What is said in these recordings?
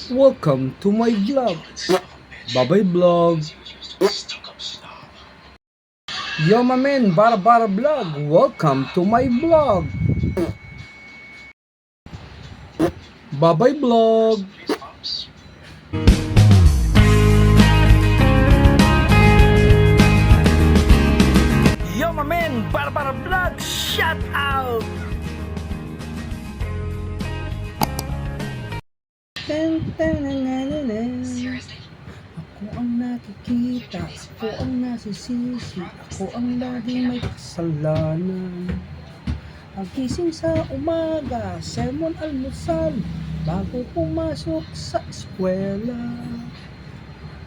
Welcome to my vlog. Babay vlog. Yo my man, Bara vlog. Welcome to my vlog. Babay vlog. Yo my man, Bara vlog. Shout out. Ako ang nakikita, ako ang nasisisi, ako ang laging may kasalanan. Ang gising sa umaga, sermon almusal, bago pumasok sa eskwela.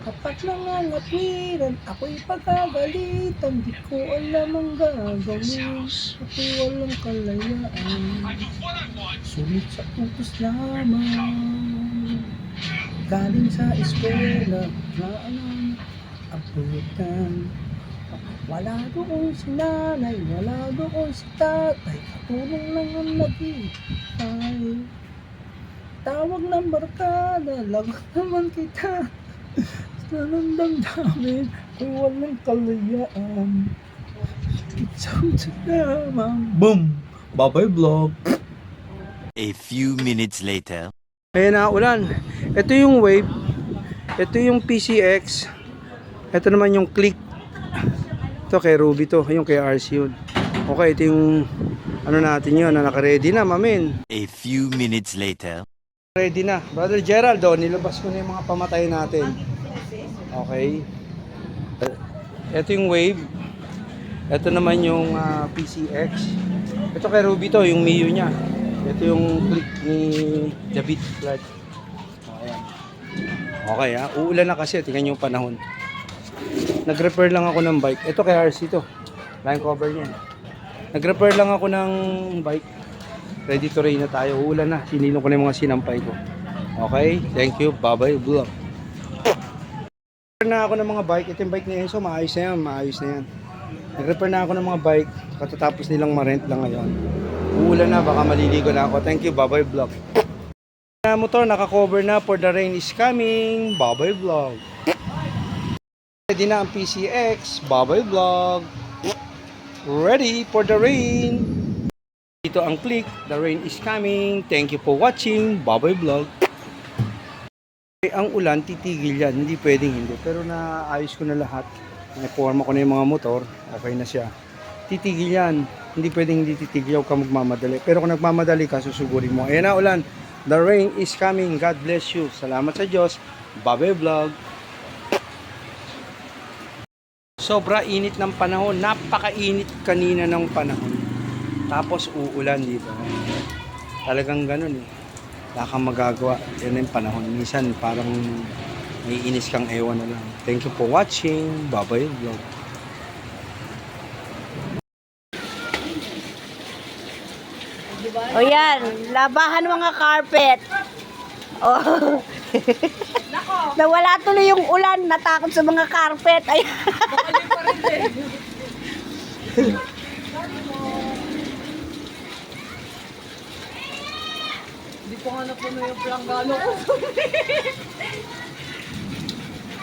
Kapag nangangatwiran, ako'y pagagalitan, di ko alam ang gagawin, ako'y walang kalayaan. Sulit sa utos lamang, galing sa eskwela, na abutan. Wala doon si nanay, wala doon si tatay, katulong lang ang nag-iipay. Tawag ng barkada, lagot naman kita. Sa damdamin, kung walang kalayaan. Isang lamang. Boom! Babay vlog. A few minutes later. Ayan na, ulan. Ito yung Wave. Ito yung PCX. Ito naman yung Click. Ito kay Ruby to. Yung kay RC yun. Okay, ito yung ano natin yun na naka-ready na, mamin. A few minutes later. Ready na. Brother Gerald, nilabas ko na yung mga pamatay natin. Okay. Ito yung Wave. Ito naman yung PCX. Ito kay Ruby to, yung Mio niya. Ito yung Click ni David Vlad. Ayan. Okay ha. Uulan na kasi. Tingnan yung panahon. Nag-repair lang ako ng bike. Ito kay RC to. Line cover niya. Nag-repair lang ako ng bike. Ready to rain na tayo. Uulan na. Sinilong ko na yung mga sinampay ko. Okay. Thank you. Bye-bye vlog. Nag-repair na ako ng mga bike. Ito yung bike ni Enzo. Maayos na yan. Maayos na yan. Nag-repair na ako ng mga bike. Katatapos nilang ma-rent lang ngayon. Uulan na. Baka maliligo na ako. Thank you. Bye-bye vlog. Motor naka-cover na for the rain is coming. Bye-bye vlog. Ready na ang PCX. Bye-bye vlog. Ready for the rain. Dito ang Click, the rain is coming. Thank you for watching. Bye-bye vlog. Ang ulan, titigil yan. Hindi pwedeng hindi. Pero naayos ko na lahat. Naiporma ko na yung mga motor. Okay na siya. Titigil yan. Hindi pwedeng hindi titigil. Huwag ka magmamadali. Pero kung nagmamadali ka, susugurin mo. Ayan na ulan. The rain is coming. God bless you. Salamat sa Diyos. Bye-bye vlog. Sobra init ng panahon. Napakainit kanina ng panahon. Tapos uulan dito. Talagang ganun eh. Wala kang magagawa. Yan yung panahon. Minsan parang may inis kang ewan na lang. Thank you for watching. Bye-bye vlog. O yan, labahan mga carpet. Oh. Nawala tuloy yung ulan, natakot sa mga carpet. Ay. Hindi ko nga na puno yung planggano ko.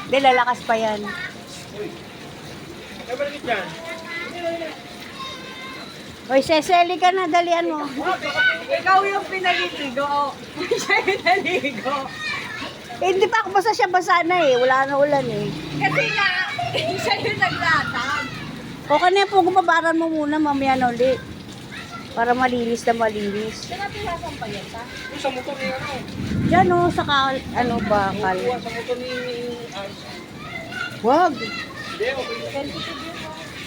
Hindi, lalakas pa yan. Hoy, seseli ka na, dalian mo. Ikaw yung pinaliligo. Siya yung naligo. Hindi pa ako basa siya, basa na eh. Wala na ulan eh. Kasi nga, siya yung naglatag. O kanina po, gumabaran mo muna, mamaya na ulit. Para malinis na malinis. Siya natin sasampayan sa? Yung sa motor ni ano? Diyan o, sa ano, bakal. Sa motor ni Wag. Hindi, okay.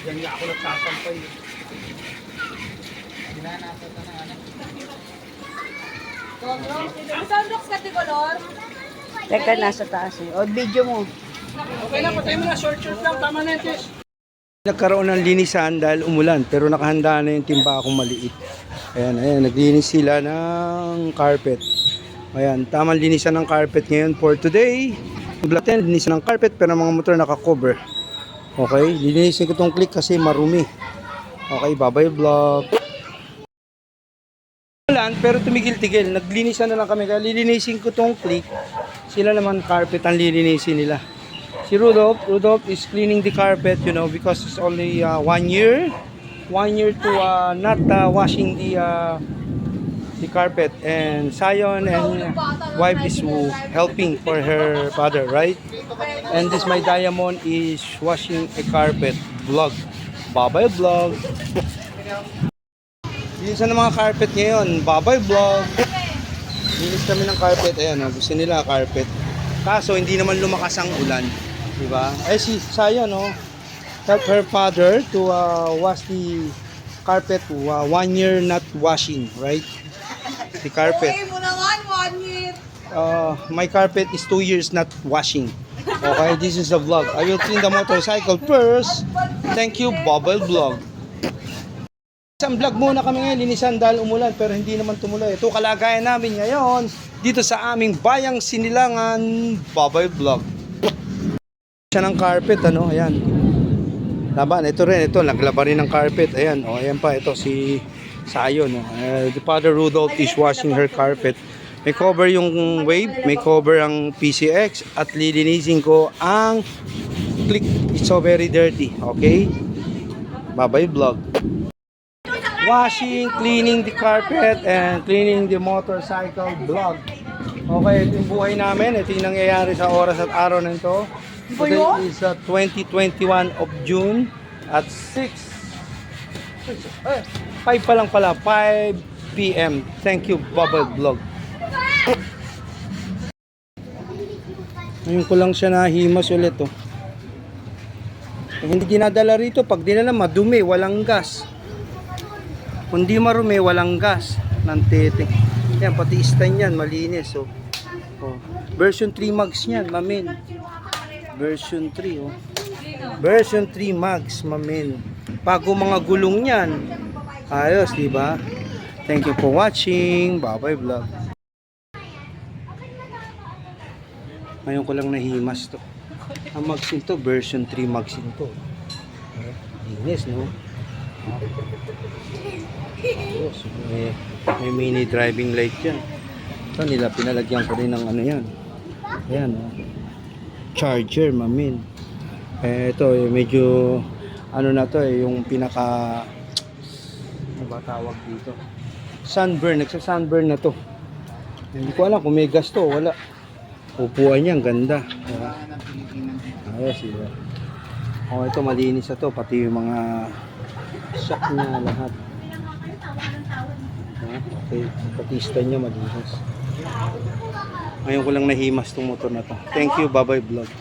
Yan nga ako nagsasampay. Sandbox Katikolor. Teka, nasa taas eh. O, video mo. Okay na, patay mo na. Short lang. Tama na ito. Nagkaroon ng linisan dahil umulan. Pero nakahanda na yung timba akong maliit. Ayan, ayan. Naglinis sila ng carpet. Ayan, tamang linisan ng carpet ngayon for today. Blaten, linisan ng carpet pero mga motor naka-cover. Okay, linisin ko itong Click kasi marumi. Okay, bye-bye vlog. Ulan, pero tumigil-tigil. Naglinisan na lang kami. Kaya lilinisin ko itong Click. Sila naman carpet ang lilinisin nila. Si Rudolph is cleaning the carpet, you know, because it's only 1 year. 1 year to not washing the carpet. And Sion and wife is helping for her father, right? And this my Diamond is washing a carpet. Vlog. Babay vlog. Linisan ng mga carpet ngayon. Babay vlog. Linis kami ng carpet. Ayan, gusto nila carpet. Kaso hindi naman lumakas ang ulan. Diba? Eh si Sion, no? Help her father to wash the carpet. 1 year not washing, right? The carpet. Okay mo naman, 1 year. My carpet is 2 years not washing. Okay, this is a vlog. I will clean the motorcycle first. Thank you, Bubble Vlog. Isang vlog muna kami ngayon, linisan dahil umulan pero hindi naman tumuloy. Ito kalagayan namin ngayon dito sa aming bayang Sinilangan, Bubble Vlog. Siya ng carpet, ano, ayan. Laban, ito rin, ito, naglaba rin ng carpet. Ayan, ayan pa, ito si Sayon. The father Rudolph is washing her carpet. May cover yung wave, may cover ang PCX at lilinisin ko ang click. It's so very dirty, okay? Bye-bye vlog. Washing, cleaning the carpet and cleaning the motorcycle vlog. Okay, ito yung buhay namin. Ito yung nangyayari sa oras at araw na ito. Today is 2021 of June at 5 pa lang pala, 5 p.m. Thank you, Bubble Vlog. Ngayon ko lang siya nahimas ulit, oh. Hindi dinadala rito. Pag dinala, madumi, walang gas. Kung di marumi, walang gas. Nantitik. Yan, pati istan yan, malinis, oh. Oh. Version 3 mags yan, mamin. Version 3, oh. Version 3 mags, mamin. Bago mga gulong yan. Ayos, di ba? Thank you for watching. Bye-bye vlog. Ngayon ko lang nahimas to. Ang magsin to, version 3 magsin to. Linis, no? Ayos, may mini driving light yan. Ito nila, pinalagyan ko rin ng ano yan. Ayan, oh. Charger, mamin. Ito, medyo ano na to, yung pinaka ano ba tawag dito? Sunburn, nagsa-sunburn na to. Hindi ko alam kung may gas to, wala. Upuan niya, ang ganda. Diba? Ayos, diba? Oh, ito malinis na to, pati yung mga shock niya lahat. Okay, pati stand niya malinis. Ngayon ko lang nahimas tong motor na to. Thank you, bye-bye vlog.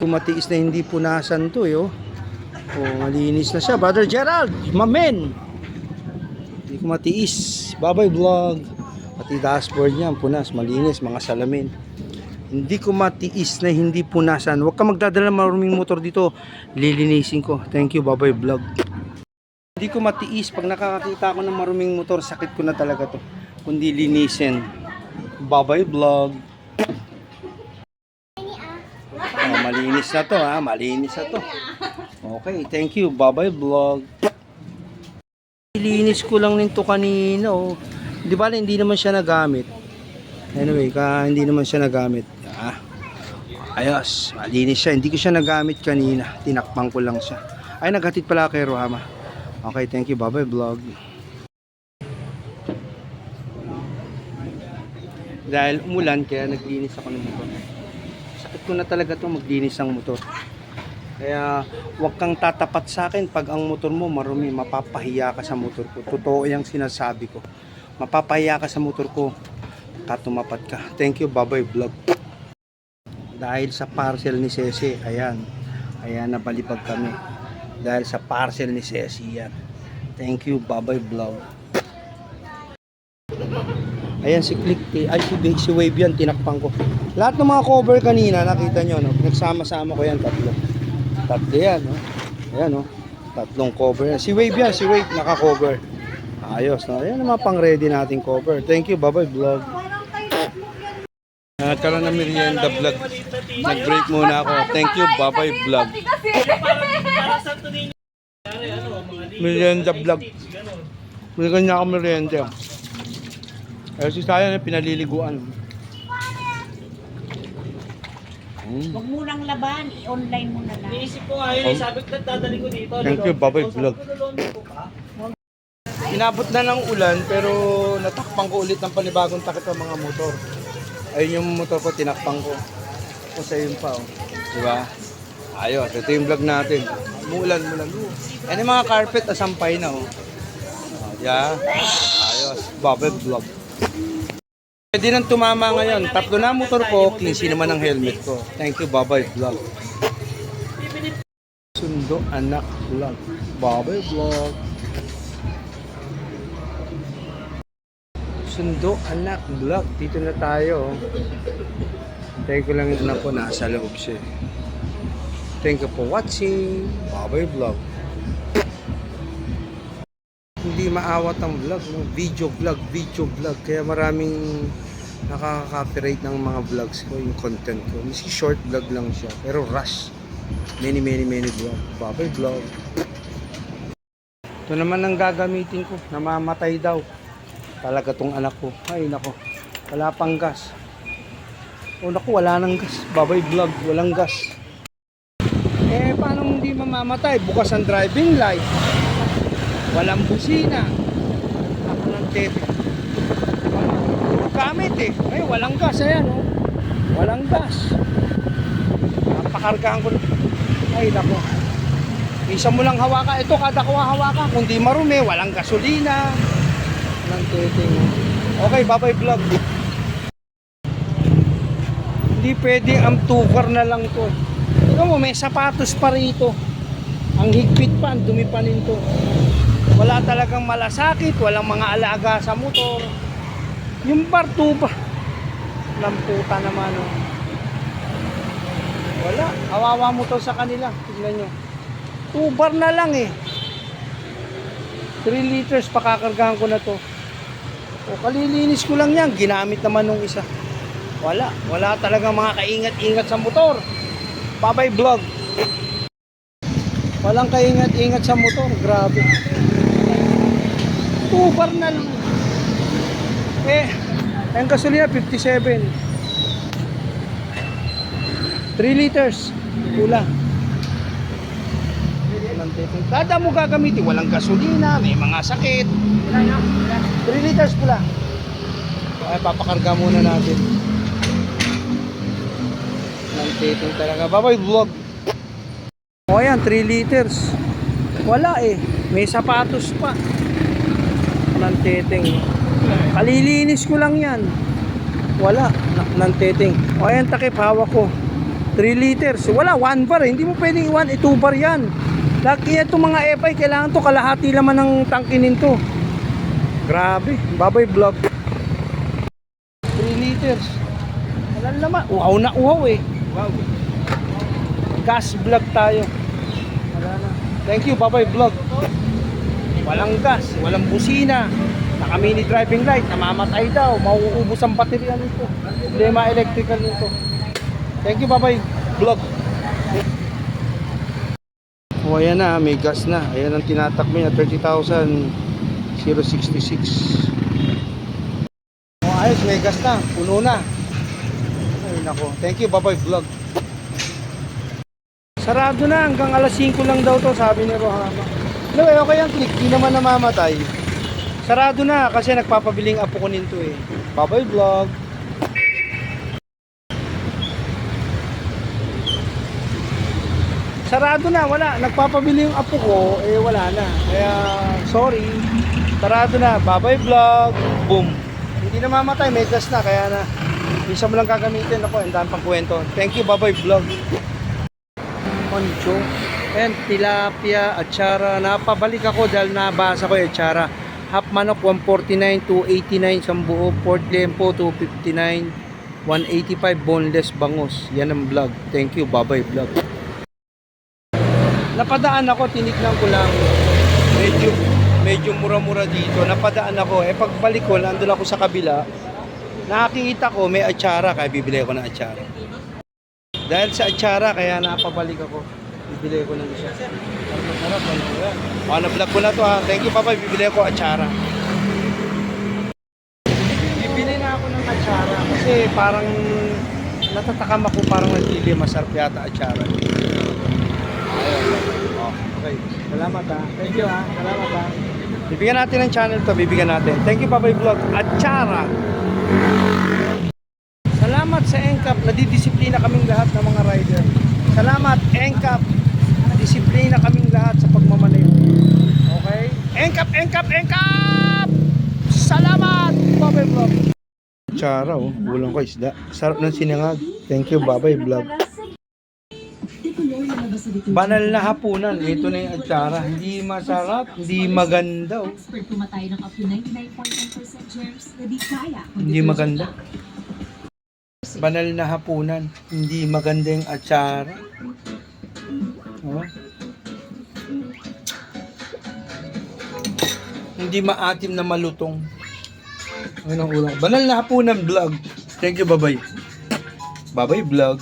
Matiis na hindi punasan to, yo. Oh, malinis na siya. Brother Gerald, mamen. Hindi ko matiis. Bye-bye vlog. Pati dashboard niya, punas, malinis, mga salamin. Hindi ko matiis na hindi punasan. Huwag ka magdadala maruming motor dito. Lilinisin ko. Thank you, bye-bye vlog. Hindi ko matiis. Pag nakakakita ako ng maruming motor, sakit ko na talaga to. Kundi linisin. Bye-bye vlog. Oh, malinis na to, ha. Malinis na to. Okay, thank you. Bye-bye vlog. Lilinis ko lang nito kanina, oh. Di ba hindi naman siya nagamit? Anyway, hindi naman siya nagamit. Ayos, malinis siya. Hindi ko siya nagamit kanina. Tinakpang ko lang siya. Ay, naghatid pala kay Rohama. Okay, thank you. Bye-bye vlog. Dahil umulan, kaya naglinis ako ng motor. Sakit ko na talaga to maglinis ng motor. Kaya huwag kang tatapat sa akin pag ang motor mo marumi. Mapapahiya ka sa motor ko. Totoo yung sinasabi ko. Mapapahiya ka sa motor ko. Tumapat ka. Thank you, bye-bye vlog. Dahil sa parcel ni Ceci, ayan, nabalibag kami. Dahil sa parcel ni Ceci, yan. Thank you, bye-bye vlog. Ayan si Click, si Wave yan, tinakpang ko. Lahat ng mga cover kanina, nakita nyo, no? Nagsama-sama ko yan, tatlo yan, no? Ayan, no? Tatlong cover yan. Si Wave yan, si Wave, naka-cover. Ayos, no? Ayan ang mga pang-ready nating cover. Thank you, bye-bye vlog. Nagkaroon ng merienda vlog. Nag-break muna ako. Thank you, bye-bye vlog. Merienda vlog. Binigyan niya ako merienda. Si Sayan pinaliliguan. Huwag mo nang laban, i-online mo na lang. Iisip ko nga yun, sabi ko dadali ko dito. Thank you, Baboy Vlog. Lulunod ko pa. Inabot na ng ulan pero natakpan ko ulit ng panibagong takip ng mga motor. Ayun yung motor ko, tinakpan ko. Kasi yun pa, oh. Diba? Ayos, ito yung vlog natin. Mulan. Yan yung mga carpet, asampay na, oh. Yeah. Ayos, Baboy Vlog. Pwede nang tumama ngayon. Tatlo na motor ko, 15 naman ang helmet ko. Thank you, Baboy Vlog. Sundo Anak Vlog. Baboy Vlog. Sundo Anak Vlog. Dito na tayo. Hintayin ko lang yung anak ko. Nasa loob siya. Thank you for watching. Baboy Vlog. Hindi maawat ang vlog, no? Video vlog. Kaya maraming nakaka-copyright ng mga vlogs ko, yung content ko. Miski short vlog lang siya. Pero rush. Many vlog. Baboy Vlog. Ito naman ang gagamitin ko. Namamatay daw. Talaga tong anak ko. Ay nako. Wala pang gas. O naku, wala nang gas. Baboy Vlog, walang gas. Eh paano hindi mamamatay? Bukas ang driving light. Walang busina. Ako ng tete. Gamit eh. Ay, walang gas. Ayan oh. Walang gas. Napakargaan ko. Ay nako. Isa mo lang hawakan. Ito kada ko hawakan. Kung di marumi, walang gasolina. Walang tete. Okay, Baboy Vlog. Hindi pwede ang tukar na lang to. Tingnan mo, may sapatos pa rito. Ang higpit pa, ang dumi pa nito. Wala talagang malasakit, walang mga alaga sa motor. Yung bartuba. Lamputa naman. Oh. Wala. Awawa mo to sa kanila. Tignan nyo. 2 bar na lang eh. 3 liters pakakargahan ko na to. O kalilinis ko lang yan. Ginamit naman nung isa. Wala. Wala talagang mga kaingat-ingat sa motor. Baboy Vlog. Walang kaingat-ingat sa motor. Grabe. 2 bar na lang. Eh, ang gasolina 57. 3 liters. Pula. Kada mo gagamitin, walang gasolina, may mga sakit. 3 liters pula. Ay, papakarga muna natin. Nantiting talaga. Baboy Vlog. O yan, 3 liters. Wala eh. May sapatos pa. Nantiting. Kalilinis ko lang yan. Wala. Nantiting. O yan, takip. Hawak ko. 3 liters. Wala. 1 bar eh. Hindi mo pwedeng 2 bar yan. Lagi itong mga FI, kailangan to kalahati naman ng tangkinin to. Grabe. Baboy Vlog. 3 liters. Wala naman. Uhaw na uhaw eh. Wow. Gas vlog tayo. Wala na. Thank you, Baboy Vlog. Walang gas, walang busina. Naka-mini driving light, namamatay daw. Mauubos ang baterya nito. Problema electrical nito. Thank you, Baboy Vlog. O ayan na, may gas na. Ayan ang tinatakbo niya, 30,066. O ayos, may gas na. Puno na. Ay nako. Thank you, Baboy Vlog. Sarado na, hanggang alas 5 lang daw to, sabi ni Rohama. No, okay ang click, di naman namamatay. Sarado na kasi nagpapabiling apo ko nito eh. Baboy Vlog. Sarado na, wala. Nagpapabili yung apo ko, eh wala na. Kaya, sorry. Sarado na, Baboy Vlog. Boom. Hindi namamatay, may gas na, kaya na. Isa mo lang gagamitin ako, ang dami pang kwento. Thank you, Baboy Vlog. Moncho. And tilapia, atsara. Napabalik ako dahil nabasa ko yung atsara. Half manok 149, 289 isang buo, pork lempo 259, 185 boneless bangus. Yan ang vlog. Thank you, Baboy Vlog. Napadaan ako, tinignan ko lang. Medyo mura-mura dito. Napadaan ako. Eh pagbalik ko, nandun ako sa kabila. Nakikita ko may atsara, kaya bibili ako ng atsara. Dahil sa atsara, kaya napabalik ako. Bibili ko ng isa. Masarap, ano yan? Na-vlog ko na to ha. Thank you, Papa. Bibili ako atsara. Bibili na ako ng atsara kasi parang natatakam ako parang nagtili, masarap yata atsara. Ayun. Oh, okay. Salamat ha. Thank you ha. Salamat ha. Bibigyan natin ng channel to, bibigyan natin. Thank you Baboy Vlog. Atsara. Salamat sa NCAP. Nadidisiplina kaming lahat ng mga rider. Salamat NCAP. Disiplina kaming lahat sa pagmamaneho. Okay? NCAP, NCAP, NCAP! Salamat! Baboy Vlog. Atsara oh. Bulang ko isda. Sarap ng sinangag. Thank you Baboy Vlog. Banal na hapunan. Ito na yung atsara. Hindi masarap. Hindi maganda oh. Expert pumatay ng up to 99.9% germs na di kaya. Hindi maganda. Banal na hapunan. Hindi maganda yung atsara. Oh. Hindi maatim na malutong. Ano ang ulang? Banal na hapunan vlog. Thank you, Babay. Babay Vlog.